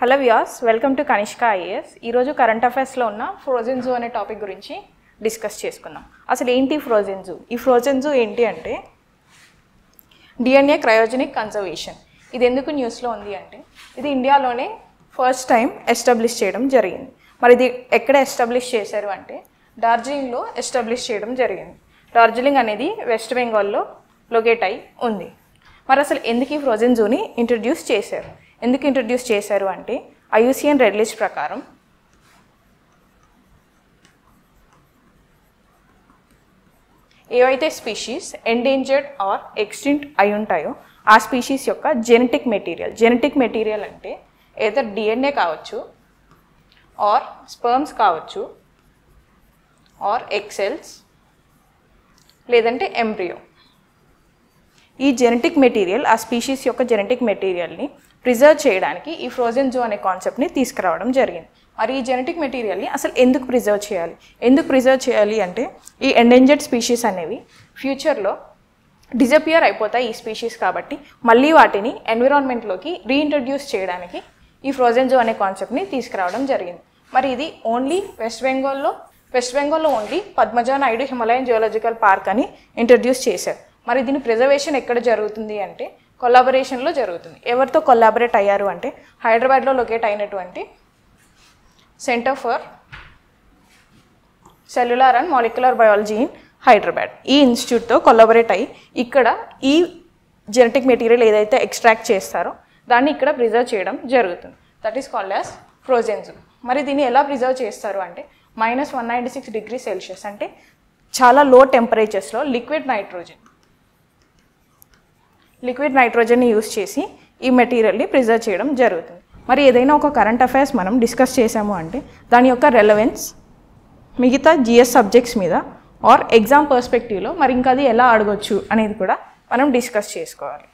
Hello viewers, welcome to Kanishka IAS. ఈరోజు current అఫైర్స్లో ఉన్న ఫ్రోజెన్ జూ అనే టాపిక్ గురించి డిస్కస్ చేసుకుందాం. అసలు ఏంటి ఫ్రోజెన్ జూ? ఈ ఫ్రోజెన్ జూ ఏంటి అంటే డిఎన్ఏ క్రయోజెనిక్ కన్జర్వేషన్. ఇది ఎందుకు న్యూస్లో ఉంది అంటే ఇది ఇండియాలోనే ఫస్ట్ టైం ఎస్టాబ్లిష్ చేయడం జరిగింది. మరి ఇది ఎక్కడ ఎస్టాబ్లిష్ చేశారు అంటే డార్జిలింగ్లో ఎస్టాబ్లిష్ చేయడం జరిగింది. డార్జిలింగ్ అనేది వెస్ట్ బెంగాల్లో లొకేట్ అయి ఉంది. మరి అసలు ఎందుకు ఈ ఫ్రోజెన్ జూని ఇంట్రడ్యూస్ చేశారు? ఎందుకు ఇంట్రడ్యూస్ చేశారు అంటే IUCN రెడ్ లిస్ట్ ప్రకారం ఏవైతే స్పీషీస్ ఎండేంజర్డ్ ఆర్ ఎక్స్టింక్ట్ అయి ఉంటాయో ఆ స్పీషీస్ యొక్క జెనెటిక్ మెటీరియల్ అంటే ఏదర్ DNA కావచ్చు, ఆర్ స్పర్మ్స్ కావచ్చు, ఆర్ ఎగ్ సెల్స్, లేదంటే ఎంబ్రియో. ఈ జెనెటిక్ మెటీరియల్, ఆ స్పీషీస్ యొక్క జెనెటిక్ మెటీరియల్ని ప్రిజర్వ్ చేయడానికి ఈ ఫ్రోజెన్ జూ అనే కాన్సెప్ట్ని తీసుకురావడం జరిగింది. మరి ఈ జెనెటిక్ మెటీరియల్ని అసలు ఎందుకు ప్రిజర్వ్ చేయాలి అంటే ఈ ఎండేంజర్డ్ స్పీషీస్ అనేవి ఫ్యూచర్లో డిజపియర్ అయిపోతాయి ఈ స్పీషీస్, కాబట్టి మళ్ళీ వాటిని ఎన్విరాన్మెంట్లోకి రీఇంట్రడ్యూస్ చేయడానికి ఈ ఫ్రోజెన్ జూ అనే కాన్సెప్ట్ని తీసుకురావడం జరిగింది. మరి ఇది ఓన్లీ వెస్ట్ బెంగాల్లో only Padmaja Naidu Himalayan geological park అని ఇంట్రడ్యూస్ చేశారు. మరి దీని ప్రిజర్వేషన్ ఎక్కడ జరుగుతుంది అంటే కొలాబరేషన్లో జరుగుతుంది. ఎవరితో కొలాబరేట్ అయ్యారు అంటే హైదరాబాద్లో లొకేట్ అయినటువంటి centre for cellular and molecular biology in Hyderabad, ఈ ఇన్స్టిట్యూట్తో కొలాబరేట్ అయ్యి ఇక్కడ ఈ జెనెటిక్ మెటీరియల్ ఏదైతే ఎక్స్ట్రాక్ట్ చేస్తారో దాన్ని ఇక్కడ ప్రిజర్వ్ చేయడం జరుగుతుంది. That is called as frozen zoo. మరి దీన్ని ఎలా ప్రిజర్వ్ చేస్తారు అంటే -196 డిగ్రీ సెల్సియస్ అంటే చాలా లో టెంపరేచర్స్లో లిక్విడ్ నైట్రోజన్ని యూస్ చేసి ఈ మెటీరియల్ని ప్రిజర్వ్ చేయడం జరుగుతుంది. మరి ఏదైనా ఒక కరెంట్ అఫైర్స్ మనం డిస్కస్ చేసాము అంటే దాని యొక్క రెలవెన్స్ మిగతా GS సబ్జెక్ట్స్ మీద ఆర్ ఎగ్జామ్ పర్స్పెక్టివ్లో మరి ఇంకా అది ఎలా అడగొచ్చు అనేది కూడా మనం డిస్కస్ చేసుకోవాలి.